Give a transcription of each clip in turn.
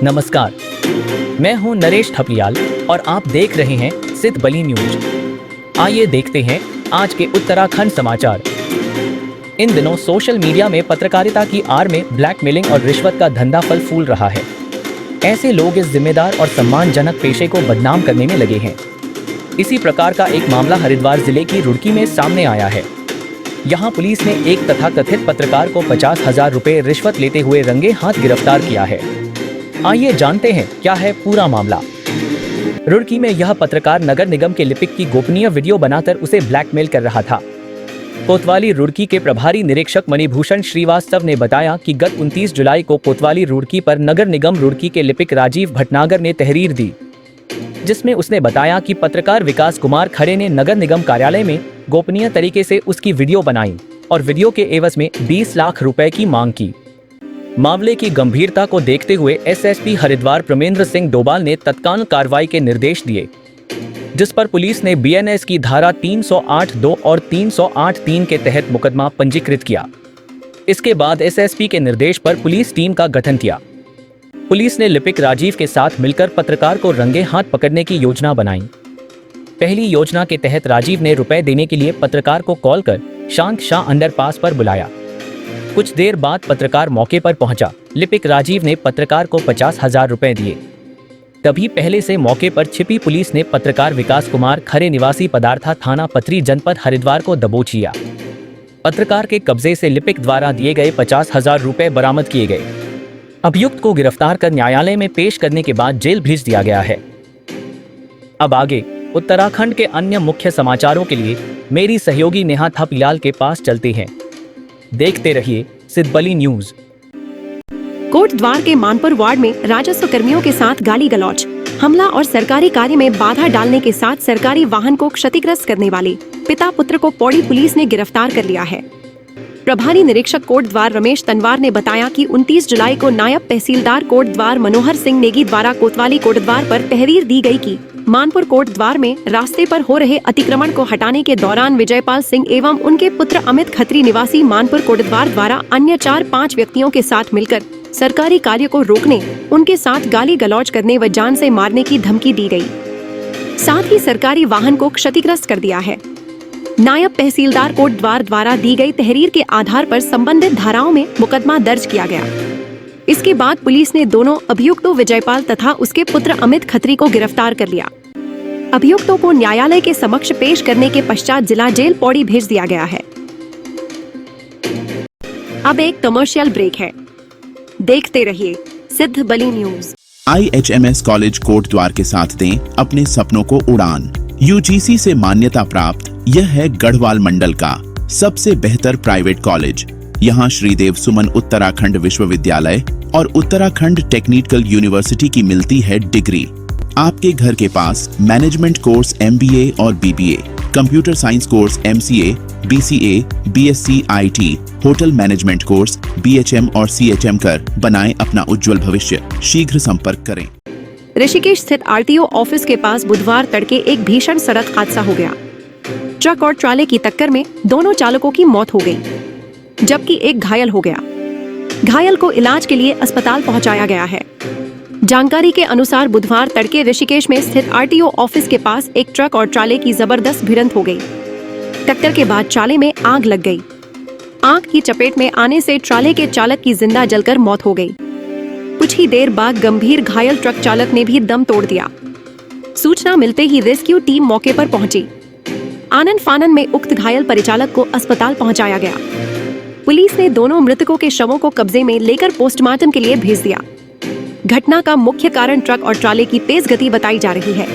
नमस्कार, मैं हूं नरेश थपलियाल और आप देख रहे हैं सिद्ध बली न्यूज। आइए देखते हैं आज के उत्तराखंड समाचार। इन दिनों सोशल मीडिया में पत्रकारिता की आड़ में ब्लैकमेलिंग और रिश्वत का धंधा फल फूल रहा है। ऐसे लोग इस जिम्मेदार और सम्मानजनक पेशे को बदनाम करने में लगे हैं। इसी प्रकार का एक मामला हरिद्वार जिले की रुड़की में सामने आया है। यहाँ पुलिस ने एक तथाकथित पत्रकार को 50,000 रुपए रिश्वत लेते हुए रंगे हाथ गिरफ्तार किया है। आइए जानते हैं क्या है पूरा मामला। रुड़की में यह पत्रकार नगर निगम के लिपिक की गोपनीय वीडियो बनाकर उसे ब्लैकमेल कर रहा था। कोतवाली रुड़की के प्रभारी निरीक्षक मणिभूषण श्रीवास्तव ने बताया कि गत 29 जुलाई को कोतवाली रुड़की पर नगर निगम रुड़की के लिपिक राजीव भटनागर ने तहरीर दी, जिसमें उसने बताया कि पत्रकार विकास कुमार खरे ने नगर निगम कार्यालय में गोपनीय तरीके से उसकी वीडियो बनाई और वीडियो के एवज में 20 लाख रुपए की मांग की। मामले की गंभीरता को देखते हुए एसएसपी हरिद्वार प्रमेंद्र सिंह डोभाल ने तत्काल कार्रवाई के निर्देश दिए, जिस पर पुलिस ने बीएनएस की धारा 308(2) और 308(3) के तहत मुकदमा पंजीकृत किया। इसके बाद एसएसपी के निर्देश पर पुलिस टीम का गठन किया। पुलिस ने लिपिक राजीव के साथ मिलकर पत्रकार को रंगे हाथ पकड़ने की योजना बनाई। पहली योजना के तहत राजीव ने रुपए देने के लिए पत्रकार को कॉल कर शांत शाह अंडरपास पर बुलाया। कुछ देर बाद पत्रकार मौके पर पहुंचा। लिपिक राजीव ने पत्रकार को 50,000 रुपए दिए। तभी पहले से मौके पर छिपी पुलिस ने पत्रकार विकास कुमार खरे निवासी पदार्था थाना पथरी जनपद हरिद्वार को दबोच लिया। पत्रकार के कब्जे से लिपिक द्वारा दिए गए 50,000 रुपए बरामद किए गए। अभियुक्त को गिरफ्तार कर न्यायालय में पेश करने के बाद जेल भेज दिया गया है। अब आगे उत्तराखंड के अन्य मुख्य समाचारों के लिए मेरी सहयोगी नेहा थपलियाल के पास चलते हैं। देखते रहिए सिद्ध बली न्यूज। कोटद्वार के मानपुर वार्ड में राजस्व कर्मियों के साथ गाली गलौज, हमला और सरकारी कार्य में बाधा डालने के साथ सरकारी वाहन को क्षतिग्रस्त करने वाले पिता पुत्र को पौड़ी पुलिस ने गिरफ्तार कर लिया है। प्रभारी निरीक्षक कोटद्वार रमेश तनवार ने बताया कि 29 जुलाई को नायब तहसीलदार कोटद्वार मनोहर सिंह नेगी द्वारा कोतवाली कोटद्वार पर तहरीर दी गई कि मानपुर कोटद्वार में रास्ते पर हो रहे अतिक्रमण को हटाने के दौरान विजयपाल सिंह एवं उनके पुत्र अमित खत्री निवासी मानपुर कोटद्वार द्वारा अन्य 4-5 व्यक्तियों के साथ मिलकर सरकारी कार्य को रोकने, उनके साथ गाली गलौज करने व जान से मारने की धमकी दी गई। साथ ही सरकारी वाहन को क्षतिग्रस्त कर दिया है। नायब तहसीलदार कोटद्वार द्वारा दी गई तहरीर के आधार पर संबंधित धाराओं में मुकदमा दर्ज किया गया। इसके बाद पुलिस ने दोनों अभियुक्तों विजयपाल तथा उसके पुत्र अमित खत्री को गिरफ्तार कर लिया। अभियुक्तों को न्यायालय के समक्ष पेश करने के पश्चात जिला जेल पौड़ी भेज दिया गया है। अब एक कमर्शियल ब्रेक है, देखते रहिए सिद्ध बली न्यूज। IHMS कॉलेज कोटद्वार के साथ दें अपने सपनों को उड़ान। UGC से मान्यता प्राप्त यह है गढ़वाल मंडल का सबसे बेहतर प्राइवेट कॉलेज। यहाँ श्रीदेव सुमन उत्तराखंड विश्वविद्यालय और उत्तराखंड टेक्निकल यूनिवर्सिटी की मिलती है डिग्री। आपके घर के पास मैनेजमेंट कोर्स MBA और BBA, computer science course MCA, BCA, BSc IT, hotel management course BHM और CHM कर बनाएं अपना उज्जवल भविष्य। शीघ्र संपर्क करें। ऋषिकेश स्थित RTO ऑफिस के पास बुधवार तड़के एक भीषण सड़क हादसा हो गया। ट्रक और ट्राले की टक्कर में दोनों चालकों की मौत हो गई, जबकि एक घायल हो गया। घायल को इलाज के लिए अस्पताल पहुंचाया गया है। जानकारी के अनुसार बुधवार तड़के ऋषिकेश में स्थित RTO ऑफिस के पास एक ट्रक और ट्राले की जबरदस्त भिड़ंत हो गई। टक्कर के बाद ट्राले में आग लग गई। आग की चपेट में आने से ट्राले के चालक की जिंदा जलकर मौत हो गई। कुछ ही देर बाद गंभीर घायल ट्रक चालक ने भी दम तोड़ दिया। सूचना मिलते ही रेस्क्यू टीम मौके पर पहुंची। आनन फानन में उक्त घायल परिचालक को अस्पताल पहुंचाया गया। पुलिस ने दोनों मृतकों के शवों को कब्जे में लेकर पोस्टमार्टम के लिए भेज दिया। घटना का मुख्य कारण ट्रक और ट्राले की तेज गति बताई जा रही है।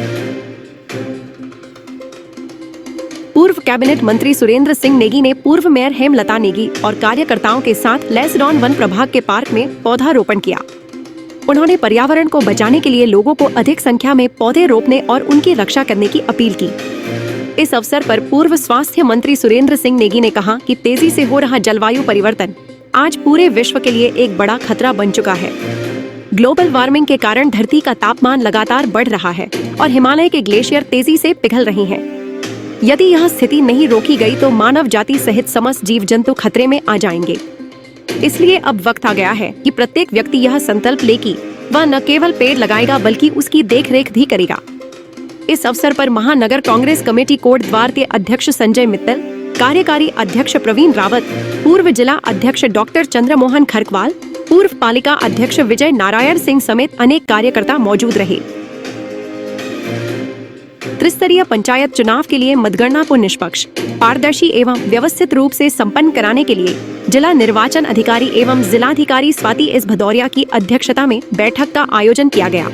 पूर्व कैबिनेट मंत्री सुरेंद्र सिंह नेगी ने पूर्व मेयर हेमलता नेगी और कार्यकर्ताओं के साथ लेसडॉन वन प्रभाग के पार्क में पौधारोपण किया। उन्होंने पर्यावरण को बचाने के लिए लोगों को अधिक संख्या में पौधे रोपने और उनकी रक्षा करने की अपील की। इस अवसर पर पूर्व स्वास्थ्य मंत्री सुरेंद्र सिंह नेगी ने कहा कि तेजी से हो रहा जलवायु परिवर्तन आज पूरे विश्व के लिए एक बड़ा खतरा बन चुका है। ग्लोबल वार्मिंग के कारण धरती का तापमान लगातार बढ़ रहा है और हिमालय के ग्लेशियर तेजी से पिघल रहे हैं। यदि यह स्थिति नहीं रोकी गई तो मानव जाति सहित समस्त जीव जंतु खतरे में आ जाएंगे। इसलिए अब वक्त आ गया है कि प्रत्येक व्यक्ति यह संकल्प ले कि वह न केवल पेड़ लगाएगा बल्कि उसकी देखरेख भी करेगा। इस अवसर पर महानगर कांग्रेस कमेटी कोटद्वार के अध्यक्ष संजय मित्तल, कार्यकारी अध्यक्ष प्रवीण रावत, पूर्व जिला अध्यक्ष डॉक्टर चंद्रमोहन खरकवाल, पूर्व पालिका अध्यक्ष विजय नारायण सिंह समेत अनेक कार्यकर्ता मौजूद रहे। त्रिस्तरीय पंचायत चुनाव के लिए मतगणना को निष्पक्ष, पारदर्शी एवं व्यवस्थित रूप से संपन्न कराने के लिए जिला निर्वाचन अधिकारी एवं जिलाधिकारी स्वाति एस भदौरिया की अध्यक्षता में बैठक का आयोजन किया गया,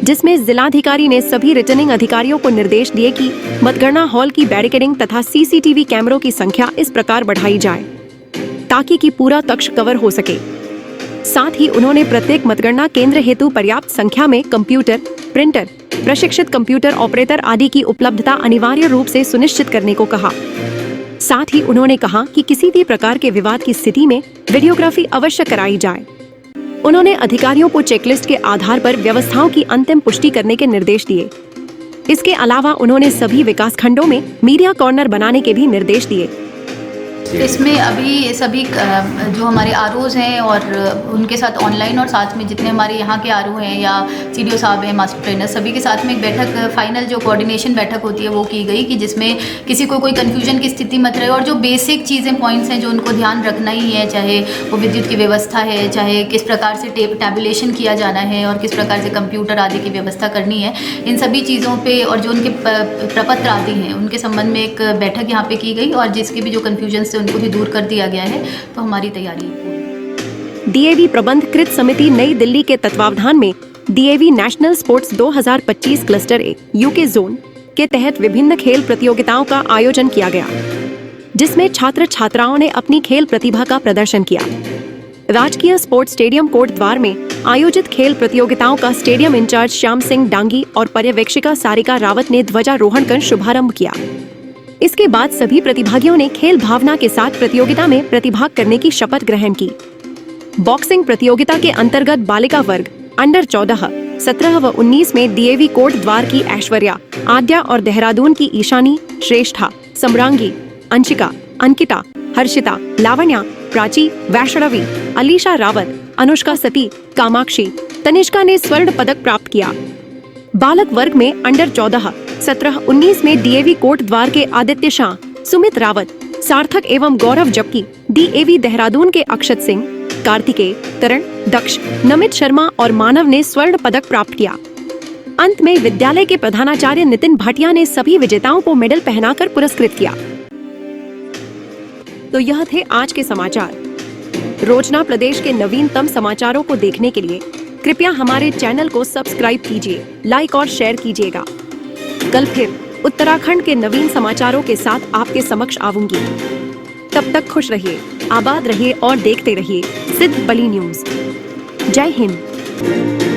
जिसमें जिलाधिकारी ने सभी रिटर्निंग अधिकारियों को निर्देश दिए कि मतगणना हॉल की बैरिकेडिंग तथा सीसीटीवी कैमरों की संख्या इस प्रकार बढ़ाई जाए ताकि कि पूरा कक्ष कवर हो सके। साथ ही उन्होंने प्रत्येक मतगणना केंद्र हेतु पर्याप्त संख्या में कंप्यूटर, प्रिंटर, प्रशिक्षित कंप्यूटर ऑपरेटर आदि की उपलब्धता अनिवार्य रूप से सुनिश्चित करने को कहा। साथ ही उन्होंने कहा कि किसी भी प्रकार के विवाद की स्थिति में वीडियोग्राफी अवश्य कराई जाए। उन्होंने अधिकारियों को चेकलिस्ट के आधार पर व्यवस्थाओं की अंतिम पुष्टि करने के निर्देश दिए। इसके अलावा उन्होंने सभी विकासखंडों में मीडिया कॉर्नर बनाने के भी निर्देश दिए। इसमें अभी सभी जो हमारे आरओज हैं और उनके साथ ऑनलाइन और साथ में जितने हमारे यहाँ के आरओ हैं या सीडीओ साहब हैं, मास्टर ट्रेनर, सभी के साथ में एक बैठक, फाइनल जो कोऑर्डिनेशन बैठक होती है वो की गई कि जिसमें किसी को कोई कन्फ्यूजन की स्थिति मत रहे और जो बेसिक चीज़ें, पॉइंट्स हैं जो उनको ध्यान रखना ही है, चाहे वो विद्युत की व्यवस्था है, चाहे किस प्रकार से टैबुलेशन किया जाना है और किस प्रकार से कंप्यूटर आदि की व्यवस्था करनी है, इन सभी चीज़ों पर और जो उनके प्रपत्र आदि हैं उनके संबंध में एक बैठक यहाँ पर की गई और जिसके भी जो कन्फ्यूजन उनको भी दूर कर दिया गया है। तो हमारी तैयारी डीएवी प्रबंध कृत समिति नई दिल्ली के तत्वावधान में डीएवी नेशनल स्पोर्ट्स 2025 क्लस्टर ए यूके जोन के तहत विभिन्न खेल प्रतियोगिताओं का आयोजन किया गया, जिसमें छात्र छात्राओं ने अपनी खेल प्रतिभा का प्रदर्शन किया। राजकीय स्पोर्ट्स स्टेडियम कोटद्वार में आयोजित खेल प्रतियोगिताओं का स्टेडियम इंचार्ज श्याम सिंह डांगी और पर्यवेक्षिका सारिका रावत ने ध्वजारोहण कर शुभारंभ किया। इसके बाद सभी प्रतिभागियों ने खेल भावना के साथ प्रतियोगिता में प्रतिभाग करने की शपथ ग्रहण की। बॉक्सिंग प्रतियोगिता के अंतर्गत बालिका वर्ग अंडर 14, 17 व 19 में डीएवी कोटद्वार की ऐश्वर्या, आद्या और देहरादून की ईशानी, श्रेष्ठा, सम्रांगी, अंशिका, अंकिता, हर्षिता, लावण्या, प्राची, वैष्णवी, अलीशा रावत, अनुष्का सती, कामाक्षी, तनिष्का ने स्वर्ण पदक प्राप्त किया। बालक वर्ग में अंडर 14, 17, 19 में डीएवी कोटद्वार के आदित्य शाह, सुमित रावत, सार्थक एवं गौरव, जबकि डीएवी देहरादून के अक्षत सिंह, कार्तिकेय, करण, दक्ष, नमित शर्मा और मानव ने स्वर्ण पदक प्राप्त किया। अंत में विद्यालय के प्रधानाचार्य नितिन भाटिया ने सभी विजेताओं को मेडल पहनाकर पुरस्कृत किया। तो यह थे आज के समाचार। रोजना प्रदेश के नवीनतम समाचारों को देखने के लिए कृपया हमारे चैनल को सब्सक्राइब कीजिए, लाइक और शेयर कीजिएगा। कल फिर उत्तराखंड के नवीन समाचारों के साथ आपके समक्ष आऊंगी। तब तक खुश रहिए, आबाद रहिए और देखते रहिए सिद्ध बली न्यूज। जय हिंद।